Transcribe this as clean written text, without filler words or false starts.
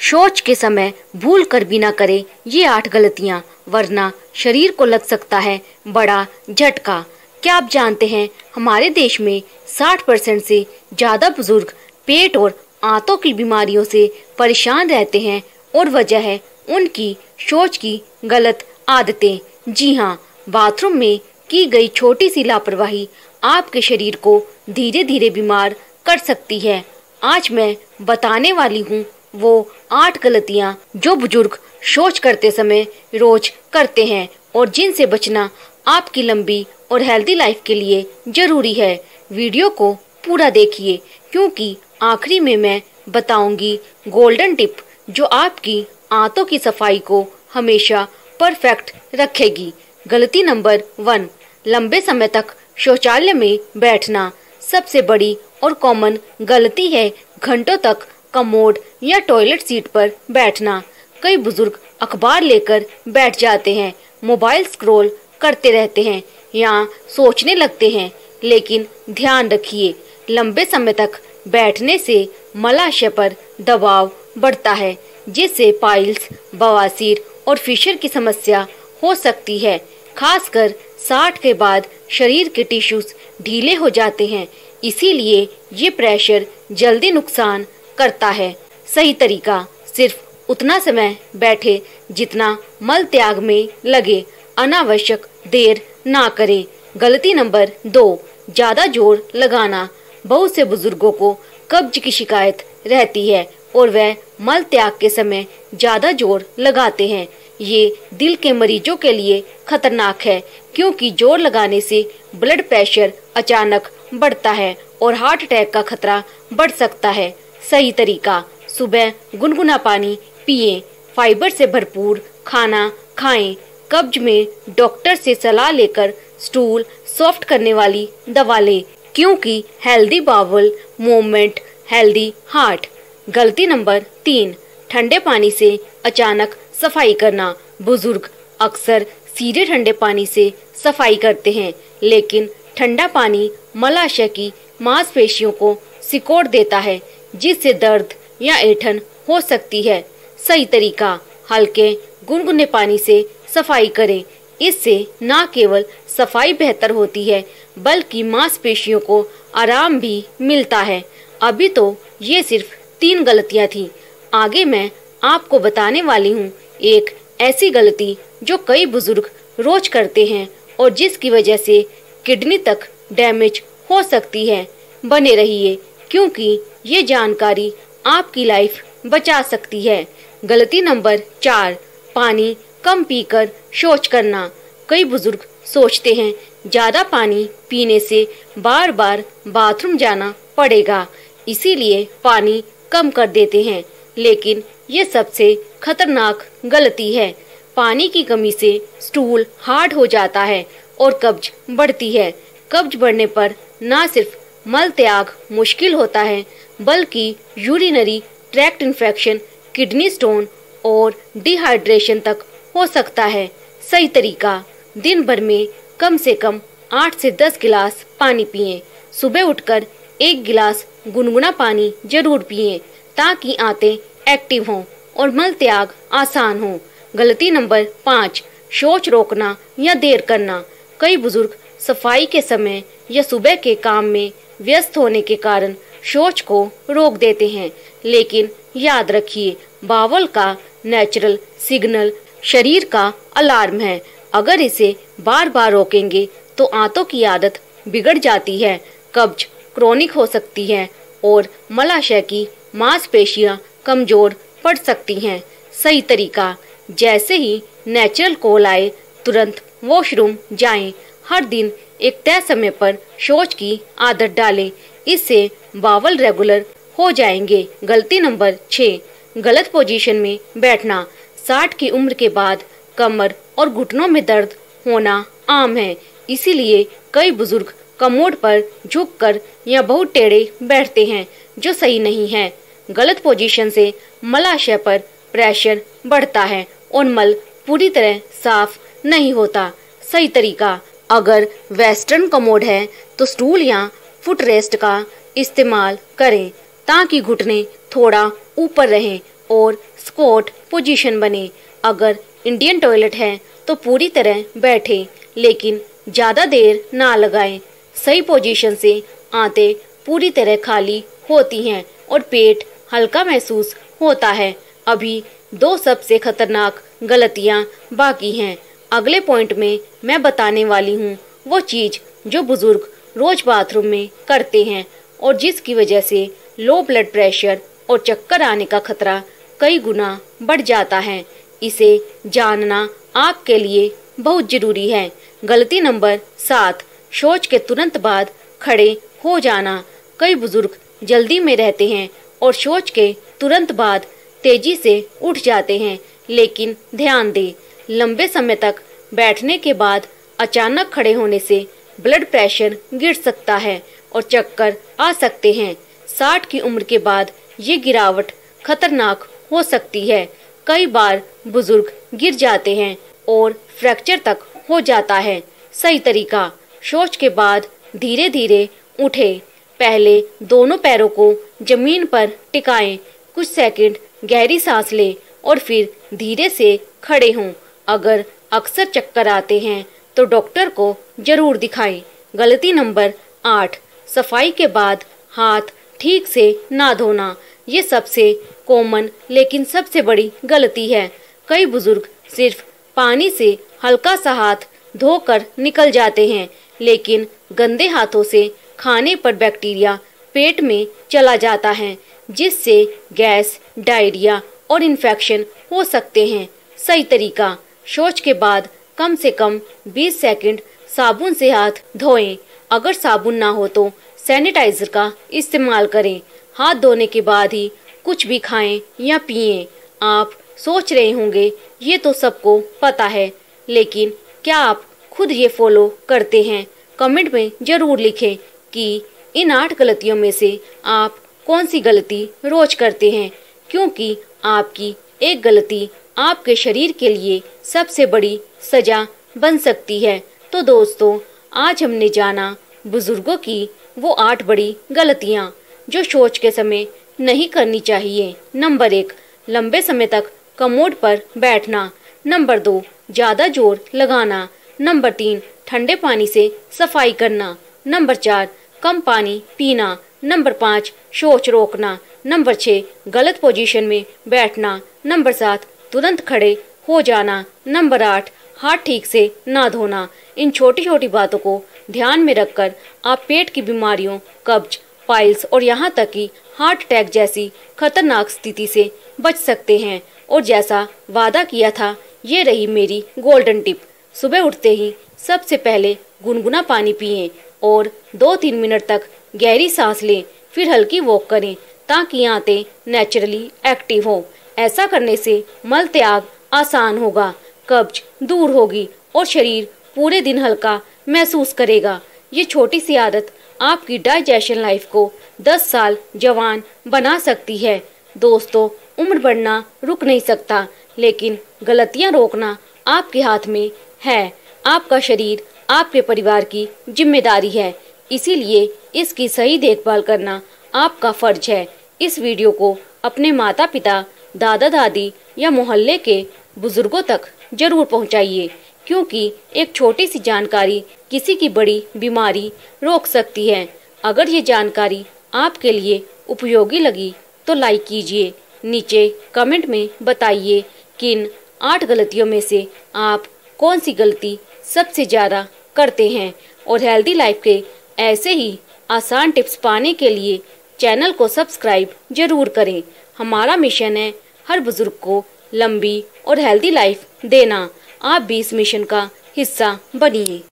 शौच के समय भूल कर भी ना करें ये 8 गलतियां, वरना शरीर को लग सकता है बड़ा झटका। क्या आप जानते हैं हमारे देश में 60% से ज़्यादा बुजुर्ग पेट और आंतों की बीमारियों से परेशान रहते हैं और वजह है उनकी शौच की गलत आदतें। जी हाँ, बाथरूम में की गई छोटी सी लापरवाही आपके शरीर को धीरे धीरे बीमार कर सकती है। आज मैं बताने वाली हूँ वो 8 गलतियाँ जो बुजुर्ग शौच करते समय रोज करते हैं और जिनसे बचना आपकी लंबी और हेल्दी लाइफ के लिए जरूरी है। वीडियो को पूरा देखिए क्योंकि आखिरी में मैं बताऊंगी गोल्डन टिप जो आपकी आंतों की सफाई को हमेशा परफेक्ट रखेगी। गलती नंबर 1, लंबे समय तक शौचालय में बैठना। सबसे बड़ी और कॉमन गलती है घंटों तक कमोड या टॉयलेट सीट पर बैठना। कई बुजुर्ग अखबार लेकर बैठ जाते हैं, मोबाइल स्क्रॉल करते रहते हैं या सोचने लगते हैं, लेकिन ध्यान रखिए लंबे समय तक बैठने से मलाशय पर दबाव बढ़ता है जिससे पाइल्स, बवासीर और फिशर की समस्या हो सकती है। खासकर 60 के बाद शरीर के टिश्यूज ढीले हो जाते हैं, इसीलिए ये प्रेशर जल्दी नुकसान करता है। सही तरीका, सिर्फ उतना समय बैठे जितना मल त्याग में लगे, अनावश्यक देर ना करें। गलती नंबर 2, ज़्यादा जोर लगाना। बहुत से बुजुर्गों को कब्ज की शिकायत रहती है और वह मल त्याग के समय ज़्यादा जोर लगाते हैं। ये दिल के मरीजों के लिए खतरनाक है क्योंकि जोर लगाने से ब्लड प्रेशर अचानक बढ़ता है और हार्ट अटैक का खतरा बढ़ सकता है। सही तरीका, सुबह गुनगुना पानी पिएं, फाइबर से भरपूर खाना खाएं, कब्ज में डॉक्टर से सलाह लेकर स्टूल सॉफ्ट करने वाली दवा लें क्योंकि healthy bowel movement healthy heart. गलती नंबर 3, ठंडे पानी से अचानक सफाई करना। बुजुर्ग अक्सर सीधे ठंडे पानी से सफाई करते हैं, लेकिन ठंडा पानी मलाशय की मांसपेशियों को सिकोड़ देता है जिससे दर्द या ऐंठन हो सकती है। सही तरीका, हल्के गुनगुने पानी से सफाई करें। इससे न केवल सफाई बेहतर होती है बल्कि मांसपेशियों को आराम भी मिलता है। अभी तो ये सिर्फ 3 गलतियां थी, आगे मैं आपको बताने वाली हूँ एक ऐसी गलती जो कई बुजुर्ग रोज करते हैं और जिसकी वजह से किडनी तक डैमेज हो सकती है। बने रहिए क्योंकि ये जानकारी आपकी लाइफ बचा सकती है। गलती नंबर 4, पानी कम पीकर शौच करना। कई बुजुर्ग सोचते हैं ज़्यादा पानी पीने से बार बार बाथरूम जाना पड़ेगा, इसीलिए पानी कम कर देते हैं, लेकिन ये सबसे खतरनाक गलती है। पानी की कमी से स्टूल हार्ड हो जाता है और कब्ज बढ़ती है। कब्ज बढ़ने पर न सिर्फ मल त्याग मुश्किल होता है बल्कि urinary tract infection, kidney stone और डिहाइड्रेशन तक हो सकता है। सही तरीका, दिन भर में कम से कम 8 से 10 गिलास पानी पिएं। सुबह उठकर 1 गिलास गुनगुना पानी जरूर पिएं ताकि आंतें एक्टिव हों और मल त्याग आसान हो। गलती नंबर 5, शौच रोकना या देर करना। कई बुजुर्ग सफाई के समय या सुबह के काम में व्यस्त होने के कारण शौच को रोक देते हैं, लेकिन याद रखिए बावल का नेचुरल सिग्नल शरीर का अलार्म है। अगर इसे बार बार रोकेंगे तो आंतों की आदत बिगड़ जाती है, कब्ज क्रोनिक हो सकती है और मलाशय की मांसपेशियां कमजोर पड़ सकती हैं। सही तरीका, जैसे ही नेचुरल कॉल आए तुरंत वॉशरूम जाएं। हर दिन एक तय समय पर शौच की आदत डालें, इससे बावल रेगुलर हो जाएंगे। गलती नंबर 6, गलत पोजीशन में बैठना। 60 की उम्र के बाद कमर और घुटनों में दर्द होना आम है, इसीलिए कई बुजुर्ग कमोड पर झुककर या बहुत टेढ़े बैठते हैं जो सही नहीं है। गलत पोजीशन से मलाशय पर प्रेशर बढ़ता है और मल पूरी तरह साफ नहीं होता। सही तरीका, अगर वेस्टर्न कमोड है तो स्टूल या फुट रेस्ट का इस्तेमाल करें ताकि घुटने थोड़ा ऊपर रहें और स्क्वाट पोजीशन बने। अगर इंडियन टॉयलेट है तो पूरी तरह बैठे, लेकिन ज़्यादा देर ना लगाएं। सही पोजीशन से आंतें पूरी तरह खाली होती हैं और पेट हल्का महसूस होता है। अभी 2 सबसे खतरनाक गलतियां बाकी हैं। अगले पॉइंट में मैं बताने वाली हूँ वो चीज़ जो बुजुर्ग रोज बाथरूम में करते हैं और जिसकी वजह से लो ब्लड प्रेशर और चक्कर आने का खतरा कई गुना बढ़ जाता है। इसे जानना आपके लिए बहुत जरूरी है। गलती नंबर 7, शौच के तुरंत बाद खड़े हो जाना। कई बुजुर्ग जल्दी में रहते हैं और शौच के तुरंत बाद तेजी से उठ जाते हैं, लेकिन ध्यान दें, लंबे समय तक बैठने के बाद अचानक खड़े होने से ब्लड प्रेशर गिर सकता है और चक्कर आ सकते हैं। 60 की उम्र के बाद ये गिरावट खतरनाक हो सकती है। कई बार बुजुर्ग गिर जाते हैं और फ्रैक्चर तक हो जाता है। सही तरीका, शौच के बाद धीरे धीरे उठें। पहले दोनों पैरों को जमीन पर टिकाएं, कुछ सेकंड गहरी सांस लें और फिर धीरे से खड़े हों। अगर अक्सर चक्कर आते हैं तो डॉक्टर को जरूर दिखाएं। गलती नंबर 8, सफाई के बाद हाथ ठीक से ना धोना। ये सबसे कॉमन लेकिन सबसे बड़ी गलती है। कई बुजुर्ग सिर्फ पानी से हल्का सा हाथ धोकर निकल जाते हैं, लेकिन गंदे हाथों से खाने पर बैक्टीरिया पेट में चला जाता है, जिससे गैस, डायरिया और इन्फेक्शन हो सकते हैं। सही तरीका, शौच के बाद कम से कम 20 सेकंड साबुन से हाथ धोएं। अगर साबुन ना हो तो सैनिटाइजर का इस्तेमाल करें। हाथ धोने के बाद ही कुछ भी खाएं या पिएं। आप सोच रहे होंगे ये तो सबको पता है, लेकिन क्या आप खुद ये फॉलो करते हैं? कमेंट में जरूर लिखें कि इन 8 गलतियों में से आप कौन सी गलती रोज करते हैं, क्योंकि आपकी एक गलती आपके शरीर के लिए सबसे बड़ी सजा बन सकती है। तो दोस्तों, आज हमने जाना बुजुर्गों की वो 8 बड़ी गलतियाँ जो शौच के समय नहीं करनी चाहिए। नंबर 1, लंबे समय तक कमोड पर बैठना। नंबर 2, ज़्यादा जोर लगाना। नंबर 3, ठंडे पानी से सफाई करना। नंबर 4, कम पानी पीना। नंबर 5, शौच रोकना। नंबर 6, गलत पोजीशन में बैठना। नंबर 7, तुरंत खड़े हो जाना। नंबर 8, हाथ ठीक से ना धोना। इन छोटी छोटी बातों को ध्यान में रखकर आप पेट की बीमारियों, कब्ज, पाइल्स और यहाँ तक कि हार्ट अटैक जैसी खतरनाक स्थिति से बच सकते हैं। और जैसा वादा किया था, ये रही मेरी गोल्डन टिप। सुबह उठते ही सबसे पहले गुनगुना पानी पिएं और 2-3 मिनट तक गहरी सांस लें, फिर हल्की वॉक करें ताकि आंतें नेचुरली एक्टिव हो। ऐसा करने से मल त्याग आसान होगा, कब्ज दूर होगी और शरीर पूरे दिन हल्का महसूस करेगा। ये छोटी सी आदत आपकी डाइजेशन लाइफ को 10 साल जवान बना सकती है। दोस्तों, उम्र बढ़ना रुक नहीं सकता, लेकिन गलतियां रोकना आपके हाथ में है। आपका शरीर आपके परिवार की जिम्मेदारी है, इसीलिए इसकी सही देखभाल करना आपका फर्ज है। इस वीडियो को अपने माता पिता, दादा दादी या मोहल्ले के बुजुर्गों तक जरूर पहुंचाइए, क्योंकि एक छोटी सी जानकारी किसी की बड़ी बीमारी रोक सकती है। अगर ये जानकारी आपके लिए उपयोगी लगी तो लाइक कीजिए। नीचे कमेंट में बताइए किन 8 गलतियों में से आप कौन सी गलती सबसे ज़्यादा करते हैं। और हेल्दी लाइफ के ऐसे ही आसान टिप्स पाने के लिए चैनल को सब्सक्राइब जरूर करें। हमारा मिशन है हर बुजुर्ग को लंबी और हेल्दी लाइफ देना। आप भी इस मिशन का हिस्सा बनिए।